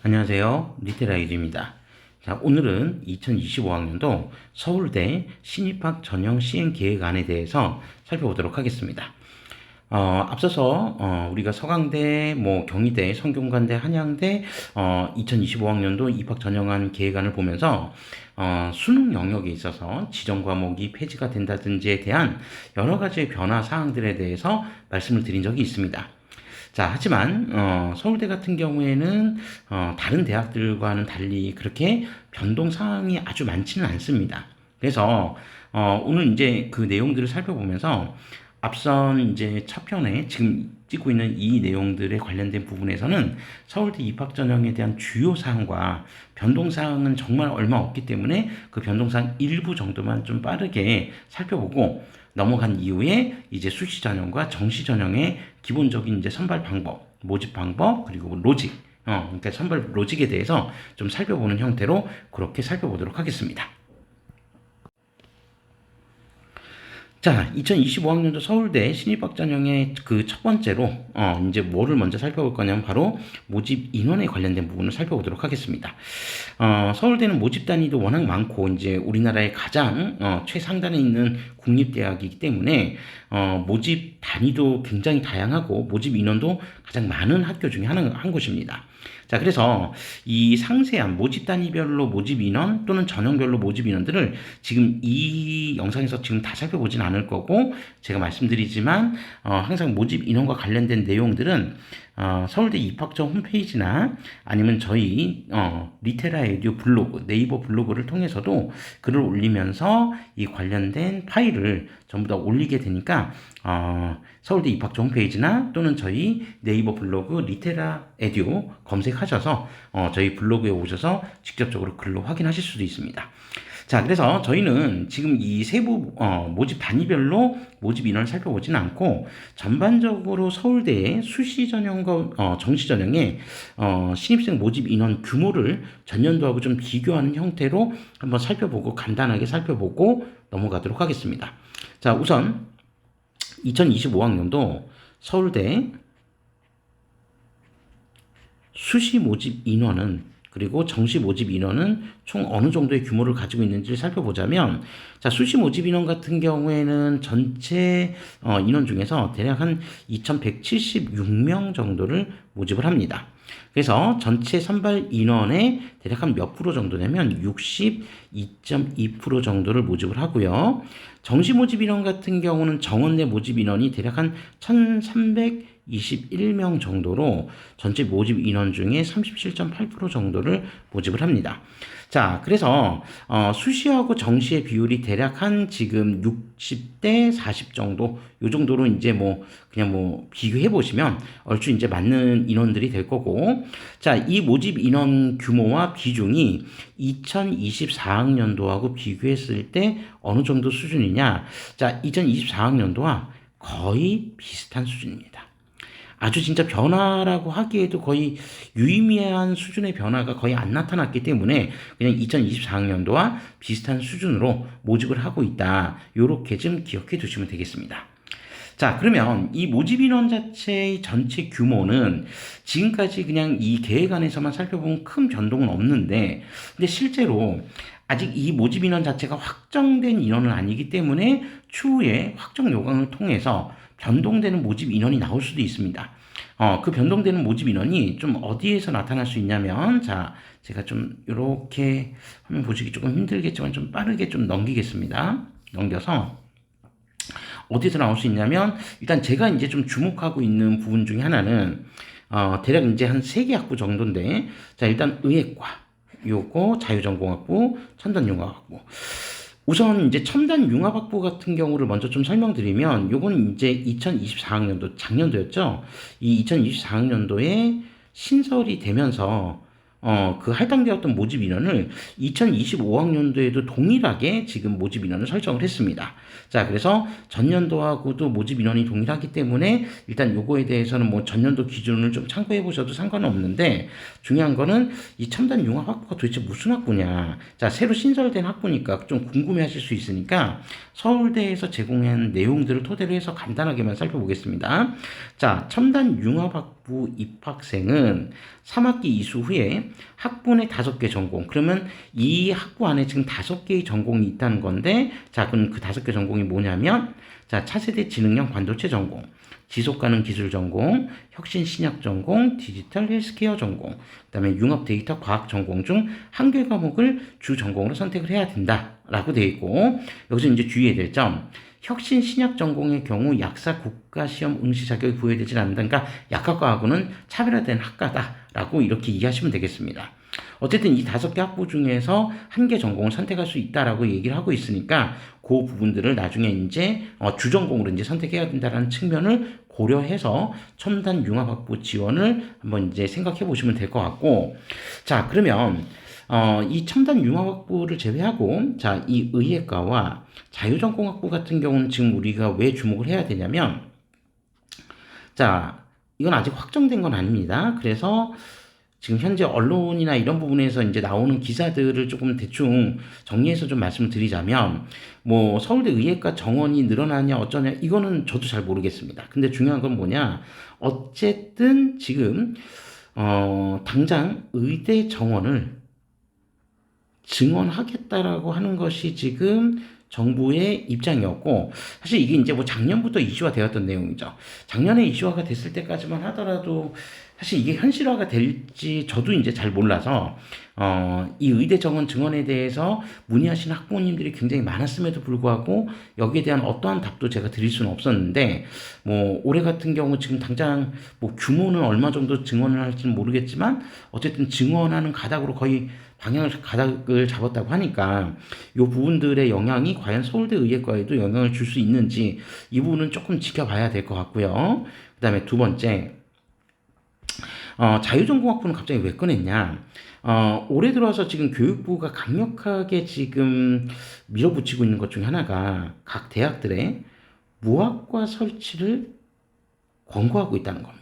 안녕하세요. 리테라이즈입니다. 자, 오늘은 2025학년도 서울대 신입학 전형 시행계획안에 대해서 살펴보도록 하겠습니다. 앞서서 우리가 서강대, 경희대, 성균관대, 한양대 2025학년도 입학 전형안 계획안을 보면서 수능 영역에 있어서 지정 과목이 폐지가 된다든지에 대한 여러 가지 변화 사항들에 대해서 말씀을 드린 적이 있습니다. 자, 하지만 서울대 같은 경우에는 다른 대학들과는 달리 그렇게 변동 사항이 아주 많지는 않습니다. 그래서 오늘 이제 그 내용들을 살펴보면서 앞선 이제 첫 편에 지금 찍고 있는 이 내용들에 관련된 부분에서는 서울대 입학 전형에 대한 주요 사항과 변동 사항은 정말 얼마 없기 때문에 그 변동 사항 일부 정도만 좀 빠르게 살펴보고 넘어간 이후에 이제 수시 전형과 정시 전형의 기본적인 이제 선발 방법, 모집 방법, 그리고 로직, 그러니까 선발 로직에 대해서 좀 살펴보는 형태로 그렇게 살펴보도록 하겠습니다. 자, 2025학년도 서울대 신입학 전형의 그 첫 번째로 이제 뭐를 먼저 살펴볼 거냐면 바로 모집 인원에 관련된 부분을 살펴보도록 하겠습니다. 서울대는 모집 단위도 워낙 많고 이제 우리나라의 가장 최상단에 있는 국립대학이기 때문에 모집 단위도 굉장히 다양하고 모집 인원도 가장 많은 학교 중에 한 곳입니다. 자, 그래서 이 상세한 모집 단위별로 모집 인원 또는 전형별로 모집 인원들을 지금 이 영상에서 지금 다 살펴보진 않을 거고, 제가 말씀드리지만 항상 모집 인원과 관련된 내용들은 서울대 입학처 홈페이지나 아니면 저희 리테라 에듀 블로그, 네이버 블로그를 통해서도 글을 올리면서 이 관련된 파일을 전부 다 올리게 되니까 서울대 입학처 홈페이지나 또는 저희 네이버 블로그 리테라 에듀 검색하셔서 저희 블로그에 오셔서 직접적으로 글로 확인하실 수도 있습니다. 자, 그래서 저희는 지금 이 세부 모집 단위별로 모집 인원을 살펴보지는 않고 전반적으로 서울대의 수시 전형과 정시 전형의 신입생 모집 인원 규모를 전년도하고 좀 비교하는 형태로 한번 살펴보고 간단하게 살펴보고 넘어가도록 하겠습니다. 자, 우선 2025학년도 서울대 수시 모집 인원은 그리고 정시 모집 인원은 총 어느 정도의 규모를 가지고 있는지를 살펴보자면, 자, 수시 모집 인원 같은 경우에는 전체 인원 중에서 대략 한 2176명 정도를 모집을 합니다. 그래서 전체 선발 인원의 대략 한 몇 프로 정도 되면 62.2% 정도를 모집을 하고요. 정시 모집 인원 같은 경우는 정원 내 모집 인원이 대략 한 1321명 정도로 전체 모집 인원 중에 37.8% 정도를 모집을 합니다. 자, 그래서 수시하고 정시의 비율이 대략 한 지금 60대 40 정도, 요 정도로 이제 그냥 비교해 보시면 얼추 이제 맞는 인원들이 될 거고, 자, 이 모집 인원 규모와 비중이 2024학년도하고 비교했을 때 어느 정도 수준이냐? 자, 2024학년도와 거의 비슷한 수준입니다. 아주 진짜 변화라고 하기에도 거의 유의미한 수준의 변화가 거의 안 나타났기 때문에 그냥 2024학년도와 비슷한 수준으로 모집을 하고 있다. 요렇게 좀 기억해 두시면 되겠습니다. 자, 그러면 이 모집 인원 자체의 전체 규모는 지금까지 그냥 이 계획안에서만 살펴보면 큰 변동은 없는데, 근데 실제로 아직 이 모집 인원 자체가 확정된 인원은 아니기 때문에 추후에 확정 요강을 통해서 변동되는 모집 인원이 나올 수도 있습니다. 그 변동되는 모집 인원이 좀 어디에서 나타날 수 있냐면, 자, 제가 좀 이렇게 화면 보시기 조금 힘들겠지만 좀 빠르게 좀 넘기겠습니다. 넘겨서 어디서 나올 수 있냐면, 일단 제가 이제 좀 주목하고 있는 부분 중에 하나는 대략 이제 한 3개 학부 정도인데, 자, 일단 의예과, 요거 자유전공학부, 첨단융합학부. 우선 이제 첨단융합학부 같은 경우를 먼저 좀 설명드리면, 요건 이제 2024학년도 작년도였죠. 이 2024학년도에 신설이 되면서 그 할당되었던 모집 인원을 2025학년도에도 동일하게 지금 모집 인원을 설정을 했습니다. 자, 그래서 전년도하고도 모집 인원이 동일하기 때문에 일단 요거에 대해서는 전년도 기준을 좀 참고해 보셔도 상관은 없는데, 중요한 거는 이 첨단 융합학부가 도대체 무슨 학부냐. 자, 새로 신설된 학부니까 좀 궁금해 하실 수 있으니까 서울대에서 제공한 내용들을 토대로 해서 간단하게만 살펴보겠습니다. 자, 첨단 융합학부 융합학부 입학생은 3학기 이수 후에 학부 내 5개 전공, 그러면 이 학부 안에 지금 5개의 전공이 있다는 건데, 자, 그럼 그 5개 전공이 뭐냐면, 자, 차세대 지능형 반도체 전공, 지속가능 기술 전공, 혁신 신약 전공, 디지털 헬스케어 전공, 그다음에 융합 데이터 과학 전공 중 한 개 과목을 주 전공으로 선택을 해야 된다라고 되어 있고, 여기서 이제 주의해야 될 점, 혁신 신약 전공의 경우 약사 국가시험 응시 자격이 부여되지 않는다. 그러니까 약학과하고는 차별화된 학과다라고 이렇게 이해하시면 되겠습니다. 어쨌든 이 5개 학부 중에서 한 개 전공을 선택할 수 있다라고 얘기를 하고 있으니까 그 부분들을 나중에 이제 주전공으로 이제 선택해야 된다라는 측면을 고려해서 첨단 융합학부 지원을 한번 이제 생각해 보시면 될 것 같고, 자, 그러면 이 첨단 융합학부를 제외하고, 자, 이 의예과와 자유전공학부 같은 경우는 지금 우리가 왜 주목을 해야 되냐면, 자, 이건 아직 확정된 건 아닙니다. 그래서 지금 현재 언론이나 이런 부분에서 이제 나오는 기사들을 조금 대충 정리해서 좀 말씀을 드리자면, 뭐 서울대 의예과 정원이 늘어나냐 어쩌냐 이거는 저도 잘 모르겠습니다. 근데 중요한 건 뭐냐, 어쨌든 지금 당장 의대 정원을 증원하겠다라고 하는 것이 지금 정부의 입장이었고, 사실 이게 이제 뭐 작년부터 이슈화 되었던 내용이죠. 작년에 이슈화가 됐을 때까지만 하더라도 사실 이게 현실화가 될지 저도 이제 잘 몰라서 이 의대 정원 증원에 대해서 문의하시는 학부모님들이 굉장히 많았음에도 불구하고 여기에 대한 어떠한 답도 제가 드릴 수는 없었는데, 뭐 올해 같은 경우 지금 당장 뭐 규모는 얼마 정도 증원을 할지는 모르겠지만 어쨌든 증원하는 가닥으로 거의 가닥을 잡았다고 하니까 이 부분들의 영향이 과연 서울대 의예과에도 영향을 줄 수 있는지 이 부분은 조금 지켜봐야 될 것 같고요. 그 다음에 두 번째, 자유전공학부는 갑자기 왜 꺼냈냐? 올해 들어와서 지금 교육부가 강력하게 지금 밀어붙이고 있는 것 중에 하나가 각 대학들의 무학과 설치를 권고하고 있다는 겁니다.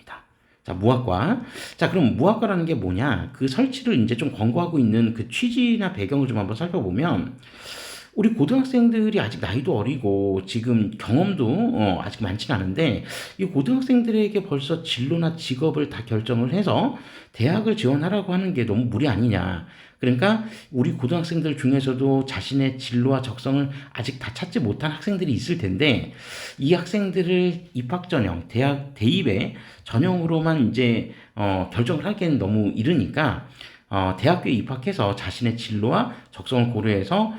자, 무학과. 자, 그럼 무학과라는 게 뭐냐? 그 설치를 이제 좀 권고하고 있는 그 취지나 배경을 좀 한번 살펴보면, 우리 고등학생들이 아직 나이도 어리고 지금 경험도 아직 많지는 않은데, 이 고등학생들에게 벌써 진로나 직업을 다 결정을 해서 대학을 지원하라고 하는 게 너무 무리 아니냐. 그러니까 우리 고등학생들 중에서도 자신의 진로와 적성을 아직 다 찾지 못한 학생들이 있을 텐데, 이 학생들을 입학 전형, 대학 대입에 전형으로만 이제 결정을 하기에는 너무 이르니까 대학교에 입학해서 자신의 진로와 적성을 고려해서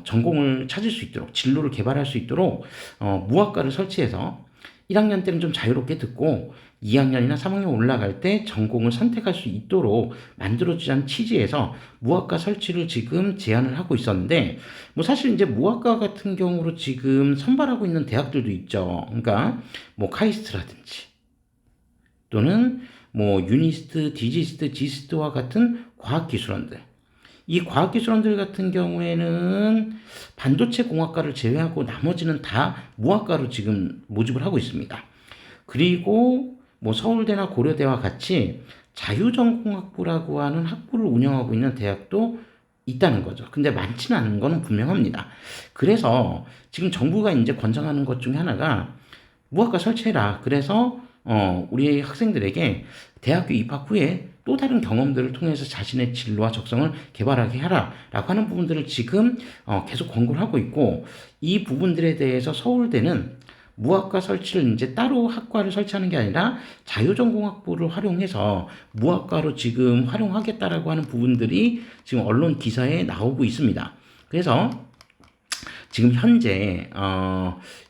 전공을 찾을 수 있도록, 진로를 개발할 수 있도록 무학과를 설치해서 1학년 때는 좀 자유롭게 듣고 2학년이나 3학년 올라갈 때 전공을 선택할 수 있도록 만들어주자는 취지에서 무학과 설치를 지금 제안을 하고 있었는데, 뭐 사실 이제 무학과 같은 경우로 지금 선발하고 있는 대학들도 있죠. 그러니까 뭐 카이스트라든지 또는 뭐 유니스트, 디지스트, 지스트와 같은 과학기술원들. 이 과학기술원들 같은 경우에는 반도체 공학과를 제외하고 나머지는 다 무학과로 지금 모집을 하고 있습니다. 그리고 뭐 서울대나 고려대와 같이 자유전공학부라고 하는 학부를 운영하고 있는 대학도 있다는 거죠. 근데 많지는 않은 거는 분명합니다. 그래서 지금 정부가 이제 권장하는 것 중에 하나가 무학과 설치해라. 그래서 우리 학생들에게 대학교 입학 후에 또 다른 경험들을 통해서 자신의 진로와 적성을 개발하게 하라라고 하는 부분들을 지금 계속 권고를 하고 있고, 이 부분들에 대해서 서울대는 무학과 설치를 이제 따로 학과를 설치하는 게 아니라 자유전공학부를 활용해서 무학과로 지금 활용하겠다라고 하는 부분들이 지금 언론 기사에 나오고 있습니다. 그래서 지금 현재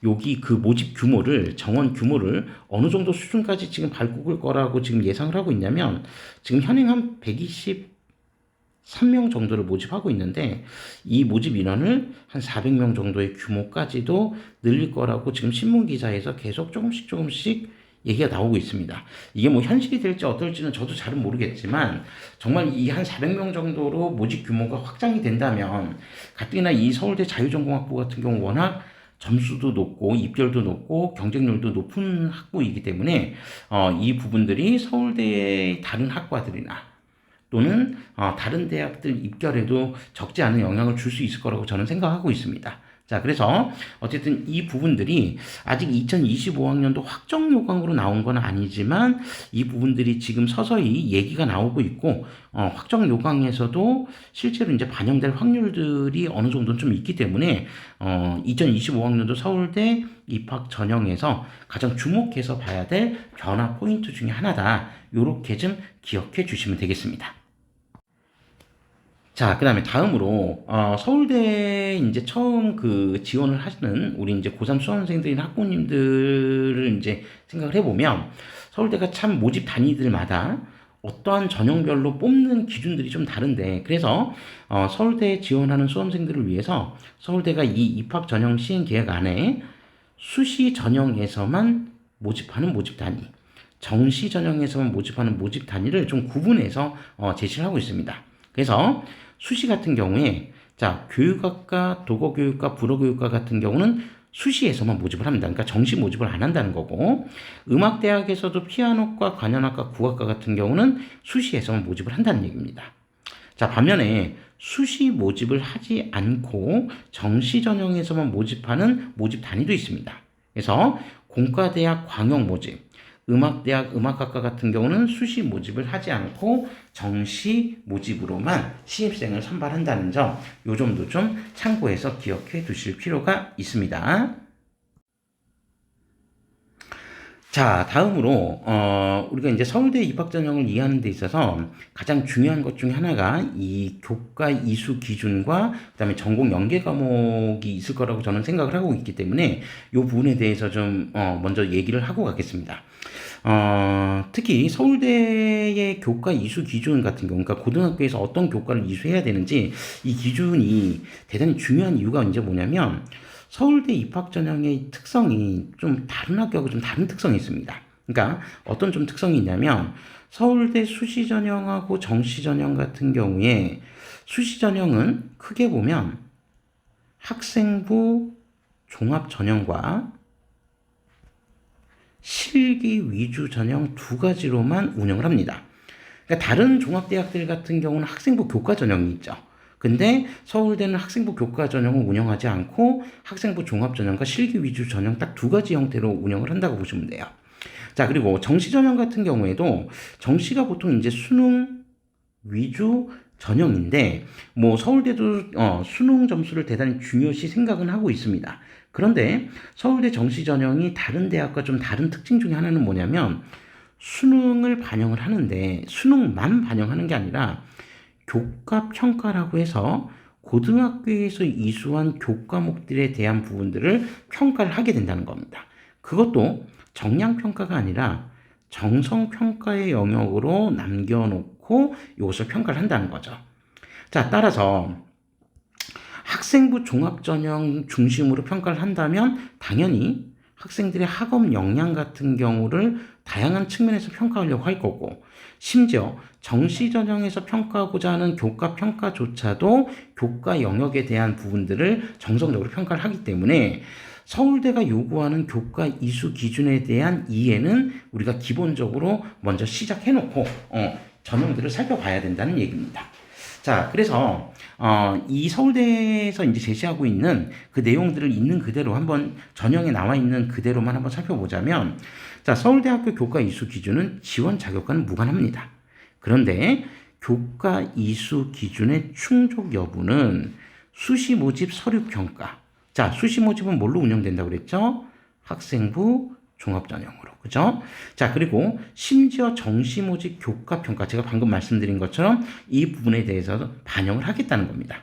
여기 그 모집 규모를, 정원 규모를 어느 정도 수준까지 지금 밟을 거라고 지금 예상을 하고 있냐면, 지금 현행 한 123명 정도를 모집하고 있는데 이 모집 인원을 한 400명 정도의 규모까지도 늘릴 거라고 지금 신문 기사에서 계속 조금씩 얘기가 나오고 있습니다. 이게 뭐 현실이 될지 어떨지는 저도 잘은 모르겠지만, 정말 이 한 400명 정도로 모집 규모가 확장이 된다면, 가뜩이나 이 서울대 자유전공학부 같은 경우 워낙 점수도 높고 입결도 높고 경쟁률도 높은 학부이기 때문에 이 부분들이 서울대의 다른 학과들이나 또는 다른 대학들 입결에도 적지 않은 영향을 줄 수 있을 거라고 저는 생각하고 있습니다. 자, 그래서 어쨌든 이 부분들이 아직 2025학년도 확정 요강으로 나온 건 아니지만 이 부분들이 지금 서서히 얘기가 나오고 있고 확정 요강에서도 실제로 이제 반영될 확률들이 어느 정도는 좀 있기 때문에 2025학년도 서울대 입학 전형에서 가장 주목해서 봐야 될 변화 포인트 중에 하나다. 요렇게 좀 기억해 주시면 되겠습니다. 자, 그 다음에 다음으로, 서울대 이제 처음 그 지원을 하시는 우리 이제 고3 수험생들이나 학부모님들을 이제 생각을 해보면 서울대가 참 모집 단위들마다 어떠한 전형별로 뽑는 기준들이 좀 다른데 그래서 서울대에 지원하는 수험생들을 위해서 서울대가 이 입학 전형 시행 계획 안에 수시 전형에서만 모집하는 모집 단위, 정시 전형에서만 모집하는 모집 단위를 좀 구분해서 제시를 하고 있습니다. 그래서 수시 같은 경우에 자 교육학과, 도거교육과, 불어교육과 같은 경우는 수시에서만 모집을 합니다. 그러니까 정시 모집을 안 한다는 거고 음악대학에서도 피아노과, 관현악과, 국악과 같은 경우는 수시에서만 모집을 한다는 얘기입니다. 자 반면에 수시 모집을 하지 않고 정시 전형에서만 모집하는 모집 단위도 있습니다. 그래서 공과대학 광역 모집, 음악대학 음악학과 같은 경우는 수시 모집을 하지 않고 정시 모집으로만 신입생을 선발한다는 점, 요 점도 좀 참고해서 기억해 두실 필요가 있습니다. 자, 다음으로 우리가 이제 서울대 입학 전형을 이해하는 데 있어서 가장 중요한 것 중에 하나가 이 교과 이수 기준과 그다음에 전공 연계 과목이 있을 거라고 저는 생각을 하고 있기 때문에 이 부분에 대해서 좀 먼저 얘기를 하고 가겠습니다. 특히 서울대의 교과 이수 기준 같은 경우, 그러니까 고등학교에서 어떤 교과를 이수해야 되는지 이 기준이 대단히 중요한 이유가 이제 뭐냐면 서울대 입학 전형의 특성이 좀 다른 학교하고 좀 다른 특성이 있습니다. 그러니까 어떤 좀 특성이 있냐면 서울대 수시 전형하고 정시 전형 같은 경우에 수시 전형은 크게 보면 학생부 종합 전형과 실기 위주 전형 두 가지로만 운영을 합니다. 그러니까 다른 종합대학들 같은 경우는 학생부 교과 전형이 있죠. 근데 서울대는 학생부 교과 전형을 운영하지 않고 학생부 종합 전형과 실기 위주 전형 딱 두 가지 형태로 운영을 한다고 보시면 돼요. 자, 그리고 정시 전형 같은 경우에도 정시가 보통 이제 수능 위주 전형인데 뭐 서울대도 수능 점수를 대단히 중요시 생각은 하고 있습니다. 그런데 서울대 정시 전형이 다른 대학과 좀 다른 특징 중에 하나는 뭐냐면 수능을 반영을 하는데 수능만 반영하는 게 아니라 교과 평가라고 해서 고등학교에서 이수한 교과목들에 대한 부분들을 평가를 하게 된다는 겁니다. 그것도 정량평가가 아니라 정성평가의 영역으로 남겨놓고 이것을 평가를 한다는 거죠. 자, 따라서 학생부 종합전형 중심으로 평가를 한다면 당연히 학생들의 학업 역량 같은 경우를 다양한 측면에서 평가하려고 할 거고 심지어 정시 전형에서 평가하고자 하는 교과 평가조차도 교과 영역에 대한 부분들을 정성적으로 평가를 하기 때문에 서울대가 요구하는 교과 이수 기준에 대한 이해는 우리가 기본적으로 먼저 시작해놓고 전형들을 살펴봐야 된다는 얘기입니다. 자, 그래서 이 서울대에서 이제 제시하고 있는 그 내용들을 있는 그대로 한번 전형에 나와 있는 그대로만 한번 살펴보자면, 자, 서울대학교 교과 이수 기준은 지원 자격과는 무관합니다. 그런데 교과 이수 기준의 충족 여부는 수시 모집 서류 평가. 자, 수시 모집은 뭘로 운영된다고 그랬죠? 학생부 종합 전형으로. 그죠? 자, 그리고 심지어 정시 모집 교과 평가. 제가 방금 말씀드린 것처럼 이 부분에 대해서 반영을 하겠다는 겁니다.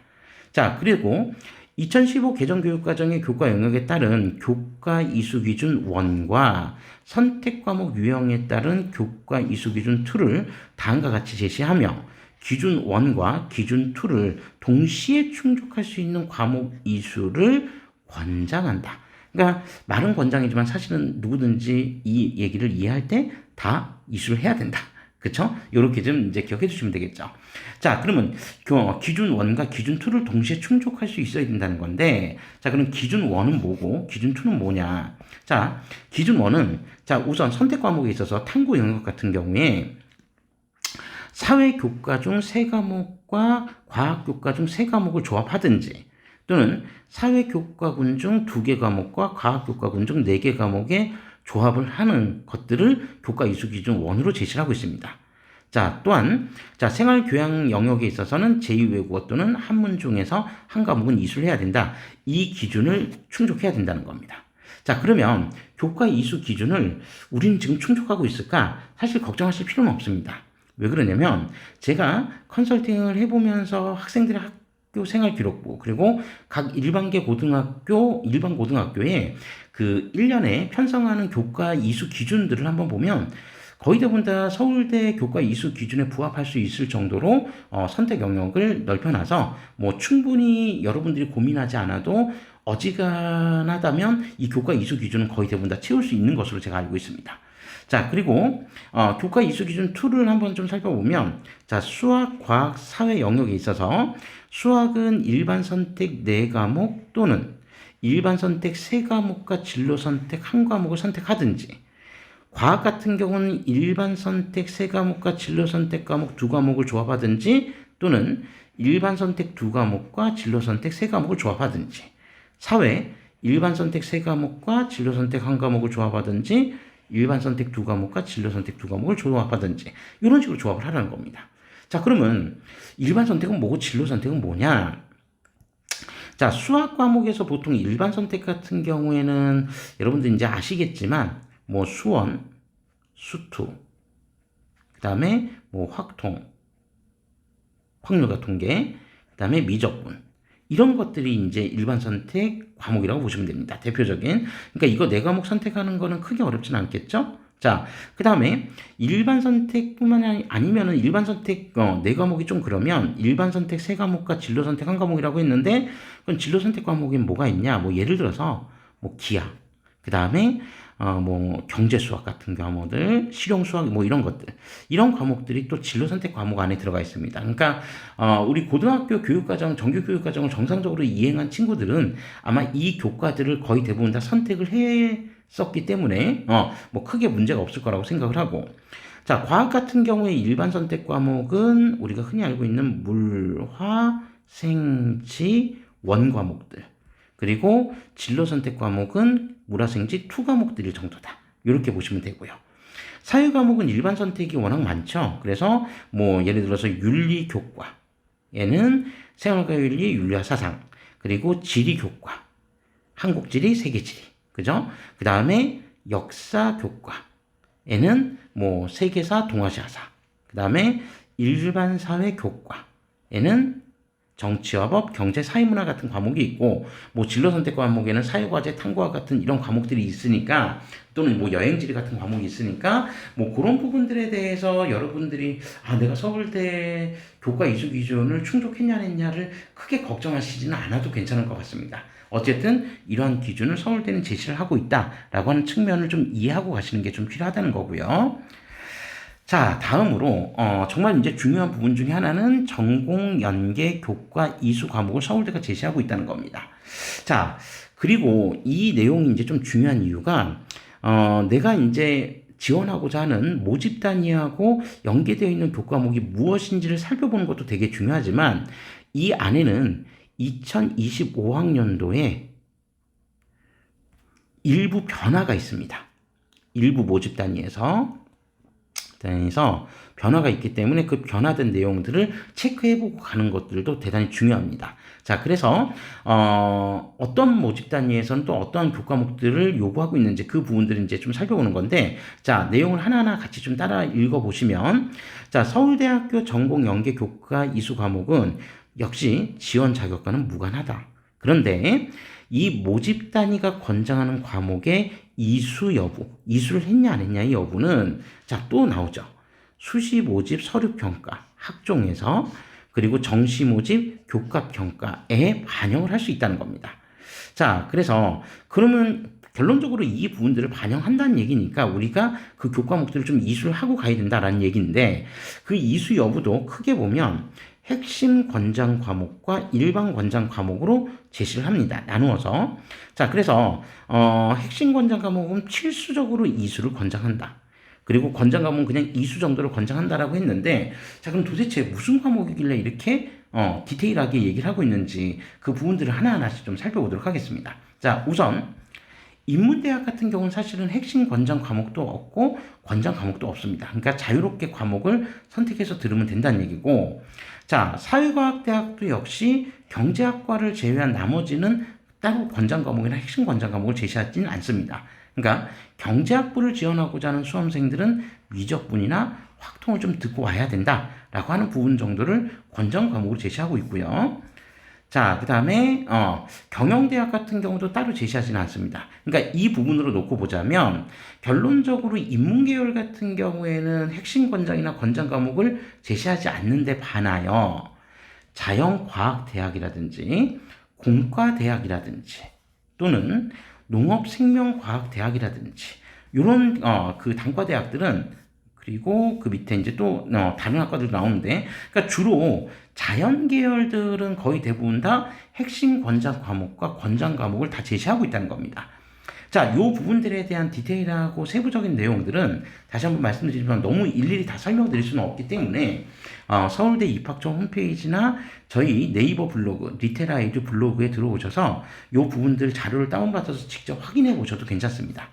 자, 그리고 2015 개정교육과정의 교과 영역에 따른 교과 이수 기준 1과 선택 과목 유형에 따른 교과 이수 기준 2를 다음과 같이 제시하며 기준 1과 기준 2를 동시에 충족할 수 있는 과목 이수를 권장한다. 그러니까 말은 권장이지만 사실은 누구든지 이 얘기를 이해할 때 다 이수를 해야 된다. 그쵸? 요렇게 좀 이제 기억해 주시면 되겠죠. 자, 그러면 기준 1과 기준 2를 동시에 충족할 수 있어야 된다는 건데, 자, 그럼 기준 1은 뭐고, 기준 2는 뭐냐? 자, 기준 1은, 자, 우선 선택 과목에 있어서 탐구 영역 같은 경우에 사회 교과 중 3과목과 과학 교과 중 3과목을 조합하든지, 또는 사회교과군 중 2개 과목과 과학교과군 중 4개 과목의 조합을 하는 것들을 교과 이수 기준 1으로 제시를 하고 있습니다. 자, 또한 생활교양 영역에 있어서는 제2외국어 또는 한문 중에서 한 과목은 이수를 해야 된다. 이 기준을 충족해야 된다는 겁니다. 자, 그러면 교과 이수 기준을 우리는 지금 충족하고 있을까? 사실 걱정하실 필요는 없습니다. 왜 그러냐면 제가 컨설팅을 해보면서 학생들의 학교 생활 기록부 그리고 각 일반 고등학교에 그 1년에 편성하는 교과 이수 기준들을 한번 보면 거의 대부분 다 서울대 교과 이수 기준에 부합할 수 있을 정도로 선택 영역을 넓혀놔서 뭐 충분히 여러분들이 고민하지 않아도 어지간하다면 이 교과 이수 기준은 거의 대부분 다 채울 수 있는 것으로 제가 알고 있습니다. 자, 그리고 교과 이수 기준 2를 한번 좀 살펴보면 자, 수학, 과학, 사회 영역에 있어서 수학은 일반 선택 4과목 또는 일반 선택 3과목과 진로 선택 1과목을 선택하든지, 과학 같은 경우는 일반 선택 3과목과 진로 선택 과목 2과목을 조합하든지 또는 일반 선택 2과목과 진로 선택 3과목을 조합하든지, 사회 일반 선택 3과목과 진로 선택 1과목을 조합하든지 일반 선택 2과목과 진로 선택 2과목을 조합하든지 이런 식으로 조합을 하라는 겁니다. 자, 그러면 일반 선택은 뭐고 진로 선택은 뭐냐? 자, 수학 과목에서 보통 일반 선택 같은 경우에는 여러분들 이제 아시겠지만 뭐 수원, 수투, 그 다음에 뭐 확통, 확률과 통계, 그 다음에 미적분, 이런 것들이 이제 일반 선택 과목이라고 보시면 됩니다. 대표적인. 그러니까 이거 4과목 선택하는 거는 크게 어렵진 않겠죠? 자, 그 다음에 일반 선택뿐만 아니면은 일반 선택 4과목이 좀 그러면 일반 선택 3과목과 진로 선택 1과목이라고 했는데, 그럼 진로 선택 과목엔 뭐가 있냐? 뭐 예를 들어서 뭐 기하, 그 다음에 뭐 경제 수학 같은 과목들, 실용 수학 뭐 이런 것들, 이런 과목들이 또 진로 선택 과목 안에 들어가 있습니다. 그러니까 우리 고등학교 교육과정, 정규 교육과정을 정상적으로 이행한 친구들은 아마 이 교과들을 거의 대부분 다 선택을 했었기 때문에 뭐 크게 문제가 없을 거라고 생각을 하고, 자, 과학 같은 경우에 일반 선택 과목은 우리가 흔히 알고 있는 물, 화, 생, 지, 원 과목들, 그리고 진로 선택 과목은 물화생지 2 과목들일 정도다. 이렇게 보시면 되고요. 사회 과목은 일반 선택이 워낙 많죠. 그래서 뭐 예를 들어서 윤리 교과에는 생활과 윤리, 윤리와 사상, 그리고 지리 교과, 한국 지리, 세계 지리, 그죠? 그 다음에 역사 교과에는 뭐 세계사, 동아시아사, 그 다음에 일반 사회 교과에는 정치와 법, 경제, 사회문화 같은 과목이 있고, 뭐 진로 선택 과목에는 사회과제, 탐구학 같은 이런 과목들이 있으니까, 또는 뭐 여행지리 같은 과목이 있으니까, 뭐 그런 부분들에 대해서 여러분들이 내가 서울대 교과 이수 기준을 충족했냐 안 했냐를 크게 걱정하시지는 않아도 괜찮을 것 같습니다. 어쨌든 이러한 기준을 서울대는 제시를 하고 있다라고 하는 측면을 좀 이해하고 가시는 게 좀 필요하다는 거고요. 자, 다음으로 정말 이제 중요한 부분 중에 하나는 전공 연계 교과 이수 과목을 서울대가 제시하고 있다는 겁니다. 자, 그리고 이 내용이 이제 좀 중요한 이유가 내가 이제 지원하고자 하는 모집 단위하고 연계되어 있는 교과목이 무엇인지를 살펴보는 것도 되게 중요하지만, 이 안에는 2025학년도에 일부 변화가 있습니다. 일부 모집 단위에서 변화가 있기 때문에 그 변화된 내용들을 체크해보고 가는 것들도 대단히 중요합니다. 자, 그래서 어떤 모집 단위에서는 또 어떠한 교과목들을 요구하고 있는지 그 부분들을 이제 좀 살펴보는 건데, 자, 내용을 하나하나 같이 좀 따라 읽어보시면, 자, 서울대학교 전공 연계 교과 이수 과목은 역시 지원 자격과는 무관하다. 그런데 이 모집 단위가 권장하는 과목의 이수 여부, 이수를 했냐 안 했냐 이 여부는 자, 또 나오죠. 수시 모집 서류 평가 학종에서, 그리고 정시 모집 교과 평가에 반영을 할 수 있다는 겁니다. 자, 그래서 그러면 결론적으로 이 부분들을 반영한다는 얘기니까 우리가 그 교과목들을 좀 이수를 하고 가야 된다라는 얘기인데, 그 이수 여부도 크게 보면 핵심 권장 과목과 일반 권장 과목으로 제시를 합니다. 나누어서. 자, 그래서 핵심 권장 과목은 필수적으로 이수를 권장한다. 그리고 권장 과목은 그냥 이수 정도를 권장한다라고 했는데, 자, 그럼 도대체 무슨 과목이길래 이렇게 디테일하게 얘기를 하고 있는지 그 부분들을 하나하나씩 좀 살펴보도록 하겠습니다. 자, 우선 인문대학 같은 경우는 사실은 핵심 권장 과목도 없고 권장 과목도 없습니다. 그러니까 자유롭게 과목을 선택해서 들으면 된다는 얘기고, 자, 사회과학대학도 역시 경제학과를 제외한 나머지는 따로 권장 과목이나 핵심 권장 과목을 제시하지는 않습니다. 그러니까 경제학부를 지원하고자 하는 수험생들은 미적분이나 확통을 좀 듣고 와야 된다라고 하는 부분 정도를 권장 과목으로 제시하고 있고요. 자, 그 다음에 경영대학 같은 경우도 따로 제시하지는 않습니다. 그러니까 이 부분으로 놓고 보자면 결론적으로 인문계열 같은 경우에는 핵심 권장이나 권장 과목을 제시하지 않는데 반하여 자연과학대학이라든지 공과대학이라든지 또는 농업생명과학대학이라든지 이런 그 단과대학들은, 그리고 그 밑에 이제 또 다른 학과들도 나오는데, 그러니까 주로 자연 계열들은 거의 대부분 다 핵심 권장 과목과 권장 과목을 다 제시하고 있다는 겁니다. 자, 요 부분들에 대한 디테일하고 세부적인 내용들은 다시 한번 말씀드리지만 너무 일일이 다 설명드릴 수는 없기 때문에 서울대 입학처 홈페이지나 저희 네이버 블로그, 리테라이드 블로그에 들어오셔서 요 부분들 자료를 다운받아서 직접 확인해 보셔도 괜찮습니다.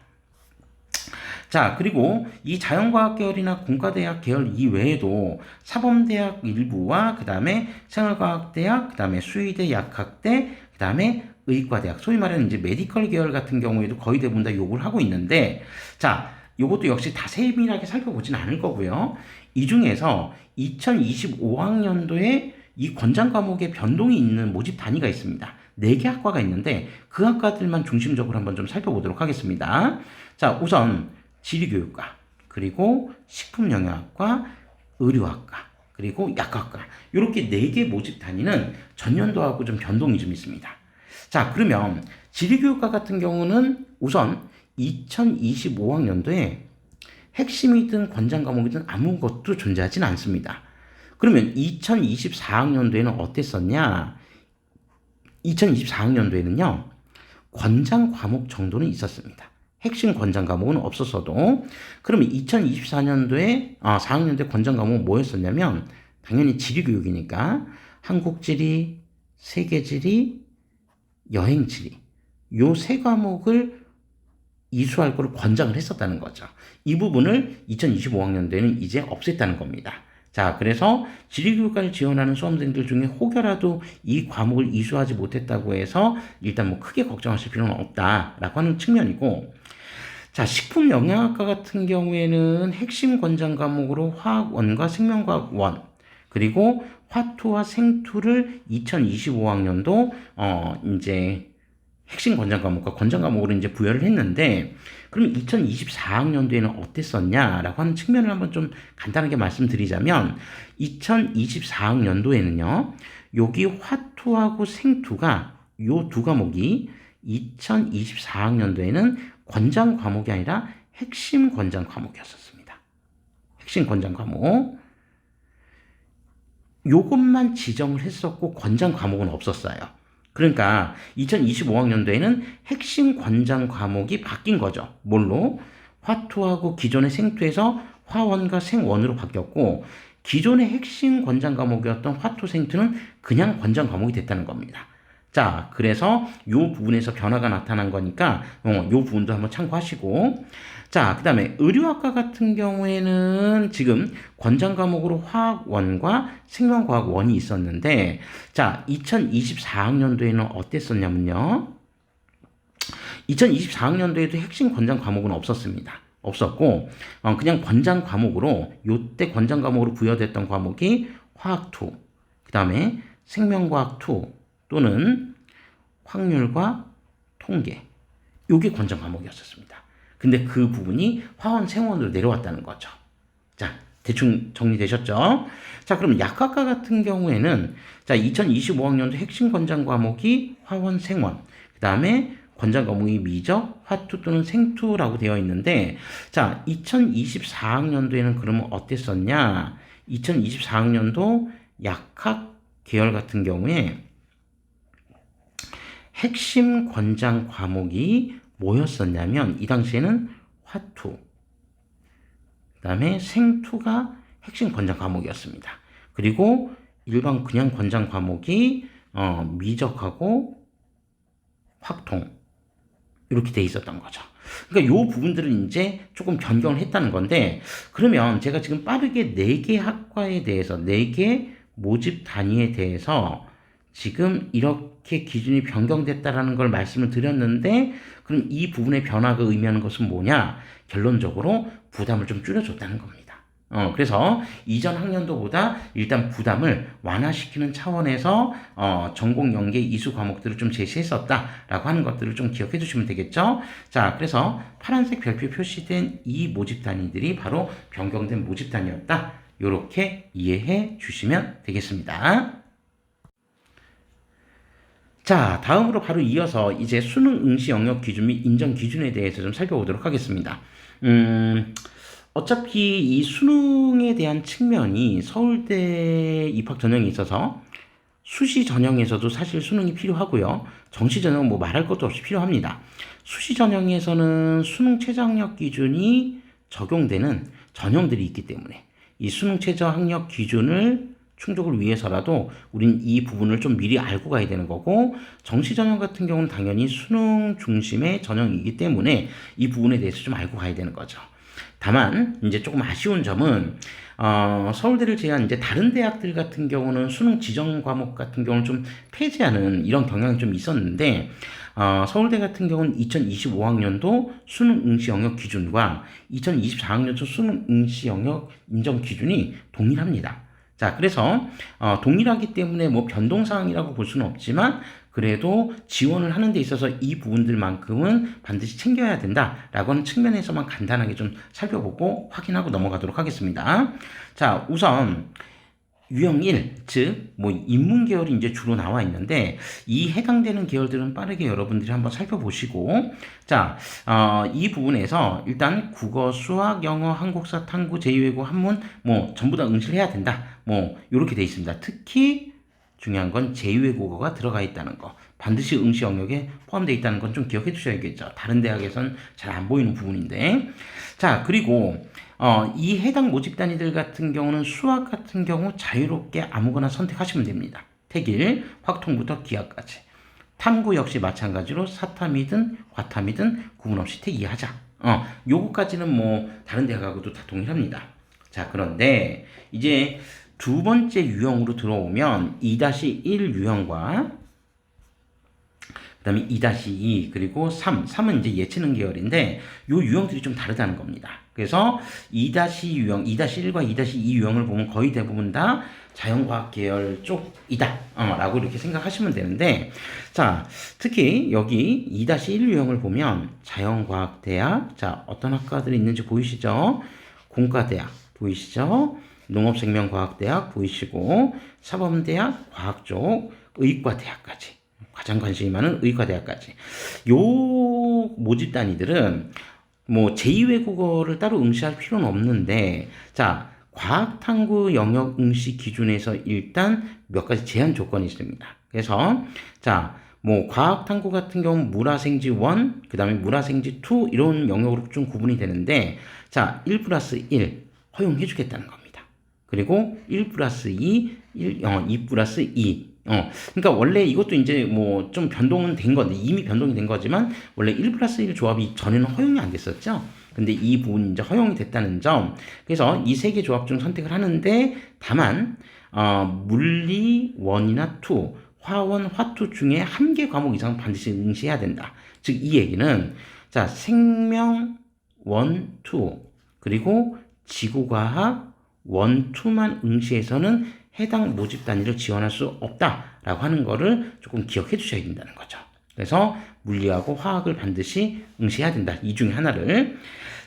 자, 그리고 이 자연과학 계열이나 공과대학 계열 이외에도 사범대학 일부와 그 다음에 생활과학대학, 그 다음에 수의대, 약학대, 그 다음에 의과대학, 소위 말하는 이제 메디컬 계열 같은 경우에도 거의 대부분 다 요구를 하고 있는데, 자, 요것도 역시 다 세밀하게 살펴보진 않을 거고요. 이 중에서 2025학년도에 이 권장 과목에 변동이 있는 모집 단위가 있습니다. 4개 학과가 있는데 그 학과들만 중심적으로 한번 좀 살펴보도록 하겠습니다. 자, 우선 지리교육과, 그리고 식품영양학과, 의료학과, 그리고 약학과, 이렇게 4개 모집 단위는 전년도하고 좀 변동이 좀 있습니다. 자, 그러면 지리교육과 같은 경우는 우선 2025학년도에 핵심이든 권장 과목이든 아무것도 존재하지는 않습니다. 그러면 2024학년도에는 어땠었냐? 2024학년도에는요, 권장 과목 정도는 있었습니다. 핵심 권장 과목은 없었어도. 그러면 2024년도에 4학년도에 권장 과목은 뭐였었냐면 당연히 지리교육이니까 한국지리, 세계지리, 여행지리, 요 3과목을 이수할 거를 권장을 했었다는 거죠. 이 부분을 2025학년도에는 이제 없앴다는 겁니다. 자, 그래서 지리교육과를 지원하는 수험생들 중에 혹여라도 이 과목을 이수하지 못했다고 해서 일단 뭐 크게 걱정하실 필요는 없다라고 하는 측면이고, 자, 식품영양학과 같은 경우에는 핵심 권장 과목으로 화학원과 생명과학원, 그리고 화투와 생투를 2025학년도 이제 핵심 권장 과목과 권장 과목으로 이제 부여를 했는데, 그럼 2024학년도에는 어땠었냐라고 하는 측면을 한번 좀 간단하게 말씀드리자면, 2024학년도에는요, 여기 화투하고 생투가 요 2과목이 2024학년도에는 권장 과목이 아니라 핵심 권장 과목이었었습니다. 핵심 권장 과목. 요것만 지정을 했었고 권장 과목은 없었어요. 그러니까 2025학년도에는 핵심 권장 과목이 바뀐 거죠. 뭘로? 화투하고 기존의 생투에서 화원과 생원으로 바뀌었고, 기존의 핵심 권장 과목이었던 화투 생투는 그냥 권장 과목이 됐다는 겁니다. 자, 그래서 요 부분에서 변화가 나타난 거니까 요 부분도 한번 참고하시고, 자, 그 다음에 의료학과 같은 경우에는 지금 권장 과목으로 화학원과 생명과학원이 있었는데, 자, 2024학년도에는 어땠었냐면요, 2024학년도에도 핵심 권장 과목은 없었습니다. 없었고 그냥 권장 과목으로, 요때 권장 과목으로 부여됐던 과목이 화학2, 그 다음에 생명과학2 또는 확률과 통계, 요게 권장 과목이었었습니다. 근데 그 부분이 화원, 생원으로 내려왔다는 거죠. 자, 대충 정리되셨죠? 자, 그럼 약학과 같은 경우에는 자, 2025학년도 핵심 권장 과목이 화원, 생원, 그 다음에 권장 과목이 미적, 화투 또는 생투라고 되어 있는데, 자, 2024학년도에는 그러면 어땠었냐? 2024학년도 약학 계열 같은 경우에 핵심 권장 과목이 뭐였었냐면 이 당시에는 화투, 그다음에 생투가 핵심 권장 과목이었습니다. 그리고 일반 그냥 권장 과목이 미적하고 확통 이렇게 돼 있었던 거죠. 그러니까 요 부분들은 이제 조금 변경을 했다는 건데, 그러면 제가 지금 빠르게 4개 학과에 대해서 4개 모집 단위에 대해서 지금 이렇게 기준이 변경됐다라는 걸 말씀을 드렸는데, 그럼 이 부분의 변화가 의미하는 것은 뭐냐? 결론적으로 부담을 좀 줄여줬다는 겁니다. 그래서 이전 학년도보다 일단 부담을 완화시키는 차원에서 전공 연계 이수 과목들을 좀 제시했었다라고 하는 것들을 좀 기억해 주시면 되겠죠. 자, 그래서 파란색 별표 표시된 이 모집 단위들이 바로 변경된 모집 단위였다. 이렇게 이해해 주시면 되겠습니다. 자, 다음으로 바로 이어서 이제 수능 응시 영역 기준 및 인정 기준에 대해서 좀 살펴보도록 하겠습니다. 어차피 이 수능에 대한 측면이 서울대 입학 전형에 있어서 수시 전형에서도 사실 수능이 필요하고요. 정시 전형은 뭐 말할 것도 없이 필요합니다. 수시 전형에서는 수능 최저 학력 기준이 적용되는 전형들이 있기 때문에 이 수능 최저 학력 기준을 충족을 위해서라도 우린 이 부분을 좀 미리 알고 가야 되는 거고, 정시 전형 같은 경우는 당연히 수능 중심의 전형이기 때문에 이 부분에 대해서 좀 알고 가야 되는 거죠. 다만 이제 조금 아쉬운 점은 서울대를 제외한 이제 다른 대학들 같은 경우는 수능 지정 과목 같은 경우는 좀 폐지하는 이런 경향이 좀 있었는데, 서울대 같은 경우는 2025학년도 수능 응시 영역 기준과 2024학년도 수능 응시 영역 인정 기준이 동일합니다. 자, 그래서 동일하기 때문에 뭐 변동사항이라고 볼 수는 없지만 그래도 지원을 하는 데 있어서 이 부분들만큼은 반드시 챙겨야 된다라고 하는 측면에서만 간단하게 좀 살펴보고 확인하고 넘어가도록 하겠습니다. 자, 우선 유형 1, 즉 뭐 인문 계열이 이제 주로 나와 있는데, 이 해당되는 계열들은 빠르게 여러분들이 한번 살펴보시고, 자, 이 부분에서 일단 국어, 수학, 영어, 한국사, 탐구, 제2외국어, 한문 뭐 전부 다 응시를 해야 된다. 뭐 이렇게 돼 있습니다. 특히 중요한 건 제2외국어가 들어가 있다는 거, 반드시 응시 영역에 포함되어 있다는 건 좀 기억해 두셔야겠죠. 다른 대학에선 잘 안 보이는 부분인데, 자, 그리고 이 해당 모집 단위들 같은 경우는 수학 같은 경우 자유롭게 아무거나 선택하시면 됩니다. 택일, 확통부터 기하까지. 탐구 역시 마찬가지로 사탐이든 과탐이든 구분 없이 택이하자. 요거까지는 뭐 다른 대학하고도 다 동일합니다. 자, 그런데 이제 두 번째 유형으로 들어오면 2-1 유형과 그 다음에 2-2 그리고 3은 이제 예체능 계열인데 요 유형들이 좀 다르다는 겁니다. 그래서 2-2 유형, 2-1과 2-2 유형을 보면 거의 대부분 다 자연과학 계열 쪽이다 라고 이렇게 생각하시면 되는데, 자, 특히 여기 2-1 유형을 보면 자연과학대학, 자, 어떤 학과들이 있는지 보이시죠? 공과대학 보이시죠? 농업생명과학대학 보이시고, 사범대학, 과학쪽, 의과대학까지, 가장 관심이 많은 의과대학까지. 요 모집 단위들은 뭐 제2외국어를 따로 응시할 필요는 없는데, 자, 과학탐구 영역 응시 기준에서 일단 몇 가지 제한 조건이 있습니다. 그래서 자, 뭐 과학탐구 같은 경우는 물화생지 1, 그 다음에 물화생지 2 이런 영역으로 좀 구분이 되는데, 자, 1+1 허용해 주겠다는 겁니다. 그리고 1+2, 2+2 그러니까 원래 이것도 이제 뭐 좀 변동은 된 건데, 이미 변동이 된 거지만 원래 1+1 조합이 전에는 허용이 안 됐었죠. 근데 이 부분이 이제 허용이 됐다는 점. 그래서 이 세 개 조합 중 선택을 하는데, 다만 물리 1이나 2, 화원, 화2 중에 한 개 과목 이상 반드시 응시해야 된다. 즉 이 얘기는 자, 생명 1, 2 그리고 지구과학 1, 2만 응시해서는 해당 모집 단위를 지원할 수 없다라고 하는 거를 조금 기억해 주셔야 된다는 거죠. 그래서 물리하고 화학을 반드시 응시해야 된다. 이 중에 하나를.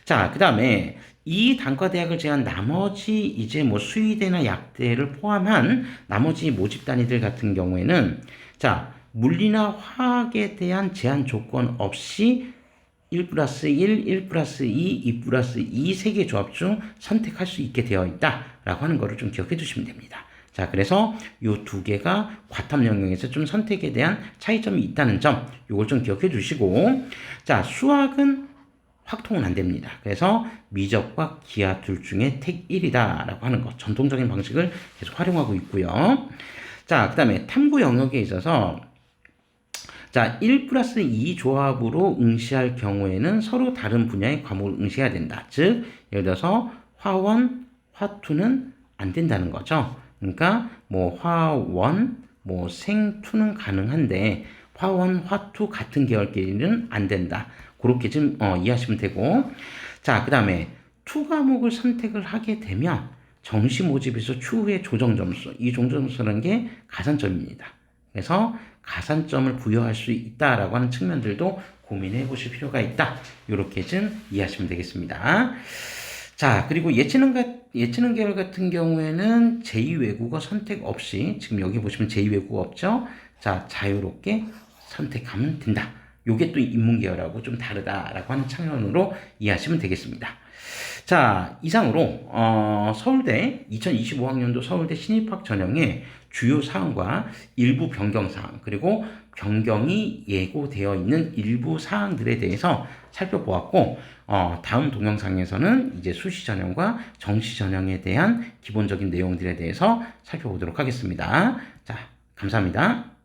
자, 그 다음에 이 단과대학을 제한 나머지 이제 뭐 수의대나 약대를 포함한 나머지 모집 단위들 같은 경우에는, 자, 물리나 화학에 대한 제한 조건 없이 1+1, 1+2, 2+2 세 개 조합 중 선택할 수 있게 되어 있다라고 하는 거를 좀 기억해 주시면 됩니다. 자, 그래서 요 두 개가 과탐 영역에서 좀 선택에 대한 차이점이 있다는 점, 요걸 좀 기억해 주시고, 자, 수학은 확통은 안 됩니다. 그래서 미적과 기하 둘 중에 택 1이다 라고 하는 것, 전통적인 방식을 계속 활용하고 있고요. 자, 그 다음에 탐구 영역에 있어서 자, 1 플러스 2 조합으로 응시할 경우에는 서로 다른 분야의 과목을 응시해야 된다. 즉, 예를 들어서 화원, 화투는 안 된다는 거죠. 그러니까 뭐 화원, 뭐 생투는 가능한데 화원, 화투 같은 계열끼리는 안 된다. 그렇게 좀 이해하시면 되고, 자, 그 다음에 투 과목을 선택을 하게 되면 정시 모집에서 추후의 조정 점수, 이 조정 점수라는 게 가산점입니다. 그래서 가산점을 부여할 수 있다라고 하는 측면들도 고민해 보실 필요가 있다. 이렇게 좀 이해하시면 되겠습니다. 자, 그리고 예체능 계열 같은 경우에는 제2외국어 선택 없이, 지금 여기 보시면 제2외국어 없죠? 자, 자유롭게 선택하면 된다. 요게 또 인문계열하고 좀 다르다라고 하는 측면으로 이해하시면 되겠습니다. 자, 이상으로 서울대 2025학년도 서울대 신입학 전형의 주요 사항과 일부 변경 사항, 그리고 변경이 예고되어 있는 일부 사항들에 대해서 살펴보았고, 다음 동영상에서는 이제 수시 전형과 정시 전형에 대한 기본적인 내용들에 대해서 살펴보도록 하겠습니다. 자, 감사합니다.